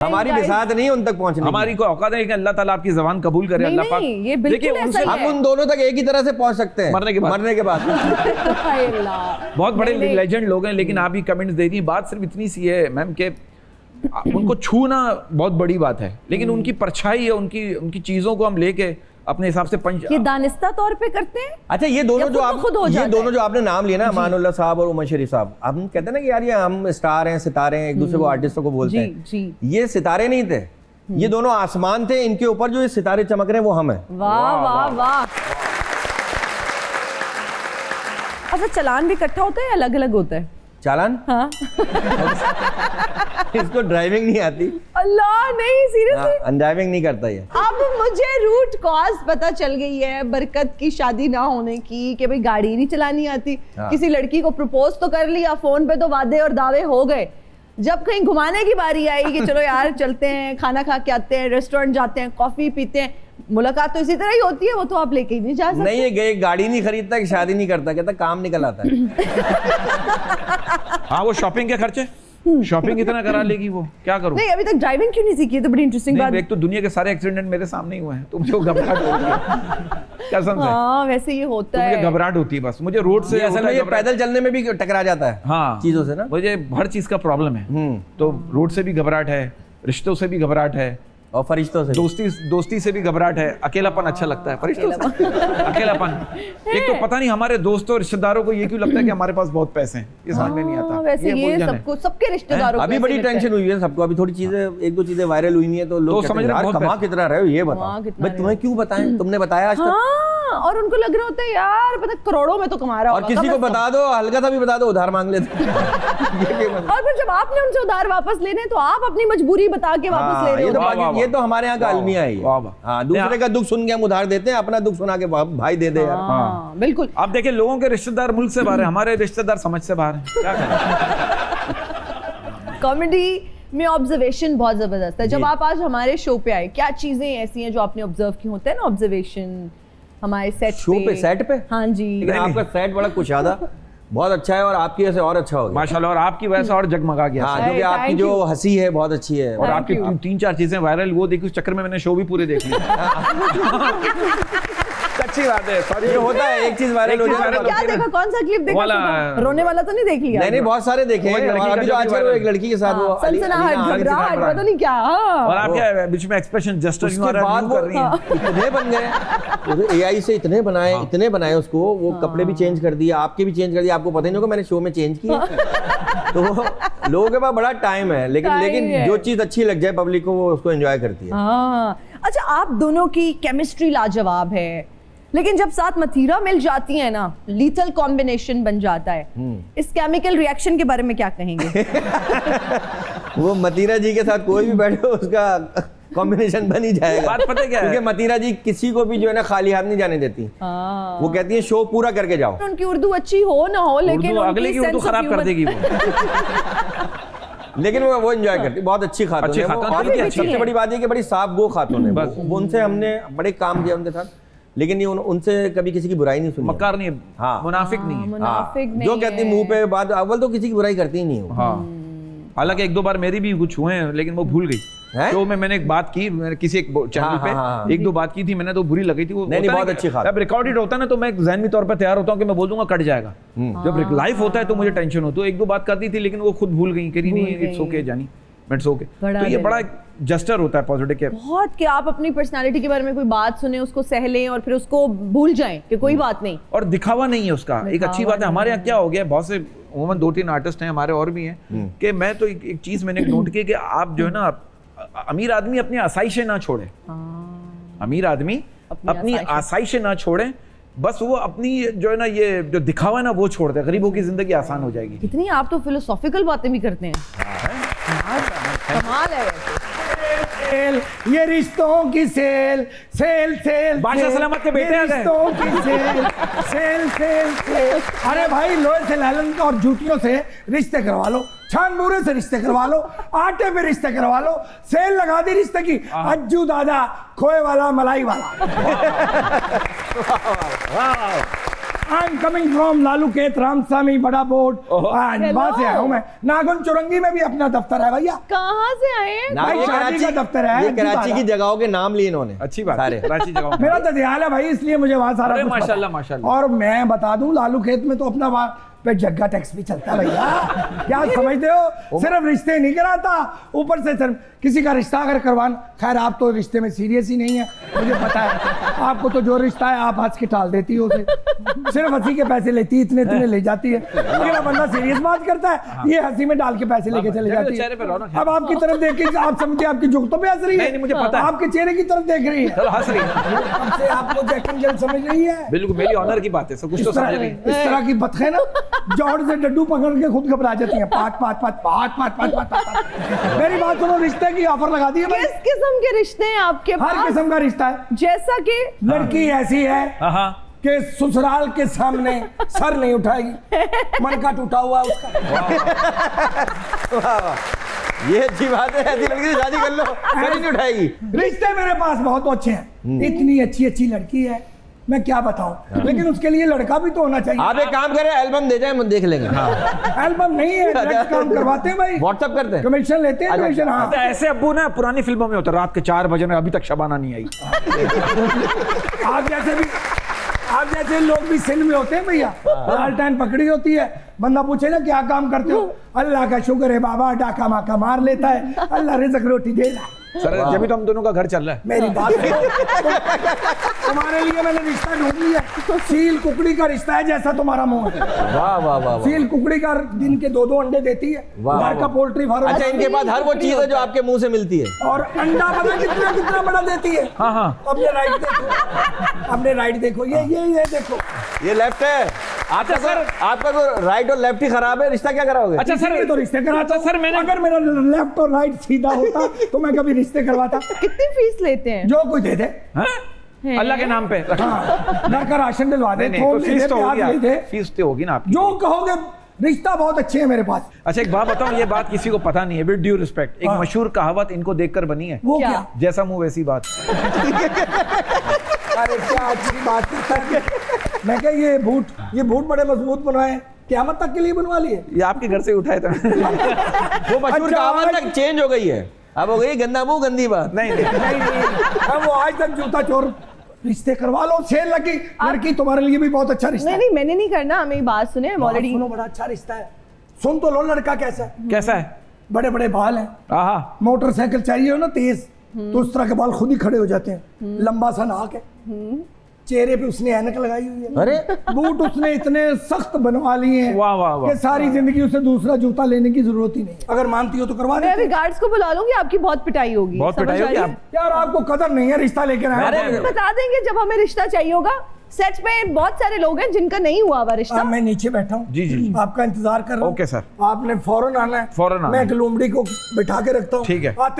हमारी बिसात नहीं उन तक पहुंचने हमारी कोई औकात नहीं कि अल्लाह ताला आपकी जबान कबूल करे। अल्लाह पाक ये बिल्कुल ऐसा ही हम उन दोनों तक एक ही तरह से पहुंच सकते हैं मरने के बाद बहुत बड़े लेजेंड लोग हैं, लेकिन आप ही कमेंट्स दे रही। बात सिर्फ इतनी सी है मैम के उनको छूना बहुत बड़ी बात है, लेकिन उनकी परछाई है, उनकी चीजों को हम लेके अपने हिसाब से ये दानिस्ता तौर पे करते हैं। अच्छा ये दोनों जो आपने नाम लिया ना, अमानुल्लाह साहब और उमर शरीफ साहब, हम कहते हैं ना कि यार ये हम स्टार हैं, सितारे हैं, एक दूसरे को आर्टिस्टों को बोलते हैं। ये सितारे नहीं थे, ये दोनों आसमान थे, इनके ऊपर जो ये सितारे चमक रहे हैं वो हम हैं। वाह वाह वाह। अच्छा चलान भी इकट्ठा होता है, अलग अलग होता है चालान? हाँ। इसको ड्राइविंग नहीं आती। अल्लाह नहीं, सीरियसली ड्राइविंग नहीं करता ये। अब मुझे रूट कॉज पता चल गई है बरकत की शादी ना होने की, कि भाई गाड़ी नहीं चलानी आती। किसी लड़की को प्रपोज तो कर लिया, फोन पे तो वादे और दावे हो गए, जब कहीं घुमाने की बारी आई कि चलो यार चलते हैं, खाना खा के आते हैं, रेस्टोरेंट जाते हैं, कॉफी पीते हैं, मुलाकात तो इसी तरह ही होती है, वो तो आप लेके ही नहीं जा सकते। नहीं ये गाड़ी नहीं खरीदता कि शादी नहीं करता, कहता काम निकल आता है। हाँ वो शॉपिंग के खर्चे, शॉपिंग इतना करा लेगी वो, क्या करूं? नहीं अभी तक ड्राइविंग क्यों नहीं सीखी है? तो बड़ी इंटरेस्टिंग बात। एक तो दुनिया के सारे एक्सीडेंट मेरे सामने ही हुए हैं, तो मुझे घबराहट होती है कसम से। हाँ वैसे ये होता है, मुझे घबराहट होती है बस, मुझे रोड से असल में ये पैदल चलने में भी टकरा जाता है हाँ चीजों से ना, मुझे हर चीज का प्रॉब्लम है। तो रोड से भी घबराहट है, रिश्तों से भी घबराहट है, और फरिश्तों से दोस्ती से भी घबराहट है, अकेलापन अच्छा लगता है, फरिश्तों से अकेलापन। एक तो पता नहीं हमारे दोस्तों रिश्तेदारों को ये क्यों लगता है कि हमारे पास बहुत पैसे हैं, ये समझ में नहीं आता। वैसे ये सबको, सबके रिश्तेदारों अभी बड़ी टेंशन हुई है सबको, अभी थोड़ी चीजें, एक दो चीजें वायरल हुई है तो लोग समझ रहे हैं कमा कितना रहे हो, ये बताओ भाई, तुम्हें क्यों बताएं, तुमने बताया आज तक? और उनको लग रहा होता है यार पता करोड़ों में तो कमा रहा और किसी को बता दो, हल्का सा भी बता दो, उधार मांग लेते। और फिर जब आपने उनसे उधार वापस लेने तो आप अपनी मजबूरी बता के वापस ले रहे हो। ये तो हमारे यहाँ का अलमिया है। हाँ दूसरे का दुख सुन के हम उधार देते हैं, अपना दुख सुना के भाई दे दे यार। बिल्कुल। आप देखिए लोगों के रिश्तेदार मुल्क से बाहर है, हमारे रिश्तेदार समझ से बाहर है, क्या करें? कॉमेडी में ऑब्जर्वेशन बहुत जबरदस्त है। जब आप आज हमारे शो पे आए, क्या चीजें ऐसी हैं जो आपने ऑब्जर्व की? होता है ना ऑब्जर्वेशन हमारे सेट पे। हाँ जी, लेकिन आपका सेट बड़ा कुशादा बहुत अच्छा है, और आपकी वजह से और अच्छा हो गया माशाल्लाह, और आपकी वजह से और जगमगा गया। हाँ, क्योंकि आपकी जो हंसी है बहुत अच्छी है, और आपकी तीन चार चीजें वायरल, वो देखी, उस चक्कर में मैंने शो भी पूरे देख लिए। अच्छी बात है, सॉरी ये होता है, एक चीज वायरल हो जाए। क्या देखा, कौन सा क्लिप देखा? रोने वाला तो नहीं देख लिया? नहीं बहुत सारे देखे हैं, अभी जो आजकल वो एक लड़की के साथ वो सनसनाहट, घबराहट, पता नहीं क्या। और आप क्या बीच में एक्सप्रेशन जस्टर यूं कर रही हैं, इतने बन गए एआई से, इतने बनाए उसको, वो कपड़े भी चेंज कर दिए, आपके भी चेंज कर दिए, आपको पता ही नहीं होगा मैंने शो में चेंज किया। तो लोगों के पास बड़ा टाइम है, लेकिन जो चीज अच्छी लग जाए पब्लिक को, वो उसको एंजॉय करती है। अच्छा आप दोनों की केमिस्ट्री लाजवाब है, लेकिन जब साथ मथीरा मिल जाती है ना, लीथल कॉम्बिनेशन बन जाता है। इस केमिकल रिएक्शन के बारे में क्या कहेंगे? वो मतीरा जी के साथ कोई भी बैठे उसका कॉम्बिनेशन बन ही जाएगा। बात पता क्या है? क्योंकि मतीरा जी किसी को भी जो है ना खाली हाथ नहीं जाने देती। वो कहती है शो पूरा करके जाओ। उनकी उर्दू अच्छी हो ना हो, लेकिन अगले की उर्दू खराब कर देगी वो। लेकिन वो एंजॉय करती, बहुत अच्छी खातून है वो। और सबसे बड़ी बात है कि बड़ी साफ गो खातून है, उनसे हमने बड़े काम किया उनके साथ, लेकिन ये उनसे कभी किसी की बुराई नहीं सुनी, मक्कार नहीं है, हाँ मुनाफिक नहीं है, मुनाफिक नहीं जो कहती मुंह पे बात, अव्वल तो किसी की बुराई करती ही नहीं हो। हाँ हालांकि एक दो बार मेरी भी कुछ हुए हैं, लेकिन वो भूल गई। तो मैंने एक बात की, मैंने किसी एक चैनल पे एक दो बात की थी मैंने, तो बुरी लगी थी वो। नहीं बहुत अच्छी बात। जब रिकॉर्डेड होता है ना तो मैं ज़हनी तौर पर तैयार होता हूँ कि मैं बोल दूंगा कट जाएगा। जब लाइव होता है तो मुझे टेंशन होती है। एक दो बात करती थी लेकिन वो खुद भूल गई, करी नहीं, इट्स ओके जानी, इट्स ओके। तो ये बड़ा जस्टर होता है पॉजिटिव के बहुत, कि आप अपनी पर्सनालिटी के बारे में कोई बात सुने, उसको सह लें और फिर उसको भूल जाएं कि कोई बात नहीं, और दिखावा नहीं है उसका। एक अच्छी बात है, हमारे यहाँ क्या हो गया, बहुत से उमूमन 2-3 आर्टिस्ट हैं हमारे और भी हैं, कि मैं तो एक चीज मैंने नोट की कि आप जो है ना, अमीर आदमी अपनी आसाइशें ना छोड़े, अमीर आदमी अपनी आसाइशें ना छोड़े, बस वो अपनी जो है ना ये जो दिखावा है ना वो छोड़ दे, गरीबों की जिंदगी आसान हो जाएगी। कितनी आप तो फिलोसॉफिकल बातें भी करते हैं, कमाल है वैसे। ये रिश्तों की सेल सेल सेल, बादशाह सलामत के बेटे आ गए। रिश्तों की सेल सेल सेल सेल। अरे भाई लोहे से लालन और जूतियों से रिश्ते करवा लो, छान मूरे से रिश्ते करवा लो, आटे पे रिश्ते करवा लो, सेल लगा दी रिश्ते की। अज्जू दादा खोए वाला मलाई वाला। I am coming from Lalukhet Ramaswamy बड़ा बोर्ड, वहां से आया हूँ मैं। नागन चुरंगी में भी अपना दफ्तर है भैया। कहाँ से आए हैं? ना, भाई ये शादी कराची का दफ्तर है, ये कराची की जगहों के नाम लिए इन्होंने। अच्छी बात सारे। कराची जगह मेरा तो ध्यान है भाई, इसलिए मुझे वहां सारा अरे कुछ पता है। माशाल्लाह, माशाल्लाह। और मैं बता दूं लालूखेत में तो अपना वहाँ पे जग्गा टैक्स भी चलता है भैया। क्या समझते हो, सिर्फ रिश्ते नहीं कराता, ऊपर से सिर्फ किसी का रिश्ता अगर करवाना, खैर आप तो रिश्ते में सीरियस ही नहीं है, मुझे पता है। आपको तो जो रिश्ता है आप हंस के टाल देती हो उसे, सिर्फ हंसी के पैसे लेती है, इतने इतने ले जाती है। लेकिन अब बंदा सीरियस बात करता है, ये हंसी में डाल के पैसे लेके चले जाती चेहरे पे है। रौनक है। अब आपकी तरफ देख के आप समझते आपकी जुगतों पे हंस रही है। नहीं, मुझे पता है। आपके चेहरे की तरफ देख रही है, चलो हंस रही है। अब से आपको जैक एंड जिल समझ रही है। बिल्कुल मेरी ऑनर की बात है, सब कुछ तो समझ रही है। इस तरह की बतखें ना जौड़ से डड्डू पकड़ के खुद घबरा जाती हैं। पाँच पाँच पाँच पाँच पाँच पाँच पाँच पाँच। मेरी बात सुनो, रिश्ते की ऑफर लगा दी है भाई। किस किस्म के रिश्ते हैं आपके हर पास? किस्म का रिश्ता है। जैसा कि लड़की ऐसी है हाँ हाँ कि ससुराल के सामने सर नहीं उठाएगी, मन का टूटा हुआ है उसका। वाह वाह, ये अच्छी बात है, ऐसी लड़की से शादी कर लो, सर ही नहीं उठाएगी। रिश्ते मेरे पास बहुत अच्छे हैं, इतनी अच्छी अच्छी लड़की है, मैं क्या बताऊं। लेकिन उसके लिए लड़का भी तो होना चाहिए। आप एक काम करें, एल्बम दे जाए, हम देख लेंगे। एल्बम नहीं है, डायरेक्ट काम करवाते हैं भाई, व्हाट्सएप करते हैं। कमीशन लेते हैं, कमीशन। हाँ, तो ऐसे अब्बू ना पुरानी फिल्मों में होता, रात के 4 बजे में अभी तक शबाना नहीं आई। आप जैसे लोग भी सिंध में होते हैं भैया, लालटेन पकड़ी होती है, बंदा पूछे ना क्या काम करते हो, अल्लाह का शुक्र है बाबा, डाका माका मार लेता है, अल्लाह रिज़्क रोटी दे रहा है। सर जब भी तो हम दोनों का घर चल रहा है। मेरी बात सुनो, तुम्हारे लिए मैंने रिश्ता ढूंढ लिया, सील कुकड़ी का रिश्ता है जैसा तुम्हारा मुंह है। वाह वाह वाह वाह। सील कुकड़ी का दिन के 2-2 अंडे देती है, वाह, घर का वाह। Poultry farm. अच्छा, इनके पास हर वो चीज है जो आपके मुंह से मिलती है। और अंडा पता कितना कितना बड़ा देती है। हाँ हाँ अपने राइट देखो, अपने राइट देखो, ये देखो, ये लेफ्ट है। अच्छा सर, आपका तो राइट और लेफ्ट ही खराब है, रिश्ता क्या कराओगे? अच्छा इसीलिए सर तो रिश्ते कराता हूं। सर मैंने अगर मेरा लेफ्ट और राइट सीधा होता तो मैं कभी रिश्ते करवाता। कितनी फीस लेते हैं? जो कुछ दे दे, हाँ? अल्लाह के नाम पे हाँ, घर का राशन दिलवा दे, नहीं थोक तो दे फीस दे, तो प्याज होगी दे दे, फीस तो होगी ना आपकी। जो कहोगे। रिश्ता बहुत अच्छे है मेरे पास। अच्छा एक बात बताऊं, ये बात किसी को पता नहीं है, विद ड्यू रिस्पेक्ट, एक हाँ। मशहूर कहावत इनको देखकर बनी है, वो क्या? क्या? जैसा मुंह वैसी बात। अरे क्या अच्छी बात करता है। मैं क्या ये बूट बड़े मजबूत बनवाए, क़यामत तक के लिए बनवा लिए। ये आपके घर से उठाए थे। वो मशहूर अच्छा, कहावत आज- तक चेंज हो गई है, अब हो गई गंदा मुंह गंदी बात। नहीं नहीं नहीं, अब वो आज तक जूता चोर। रिश्ते करवा लो, सेल लगी, लड़की तुम्हारे लिए भी बहुत अच्छा रिश्ता नहीं है। नहीं, मैंने नहीं करना, मेरी बात सुने, हम ऑलरेडी। सुनो, बड़ा अच्छा रिश्ता है, सुन तो लो। लड़का कैसा है? कैसा है? बड़े बड़े बाल हैं, आहा मोटरसाइकिल चाहिए हो ना तेज, तो उस तरह के बाल खुद ही खड़े हो जाते हैं। लंबा सा नाक है, चेहरे पे उसने ऐनक लगाई हुई है, अरे बूट उसने इतने सख्त बनवा लिए हैं वाह वाह वाह। कि सारी जिंदगी उसे दूसरा जूता लेने की जरूरत ही नहीं है। अगर मानती हो तो करवा मैं अभी दे। गार्ड्स को बुला लूंगी, आपकी बहुत पिटाई होगी। बहुत समझ पिटाई आ होगी रही है? आप। यार आपको कदर नहीं है, रिश्ता लेकर आए अरे, हो। बता देंगे जब हमें रिश्ता चाहिए होगा। सेट पे बहुत सारे लोग हैं जिनका नहीं हुआ हुआ रिश्ता। मैं नीचे बैठा हूँ, जी, जी। आपका इंतजार कर रहा हूँ। Okay sir. आपने फौरन आना है। फौरन आना मैं है। एक लोमड़ी को बिठा के रखता हूँ, ठीक है। आते ही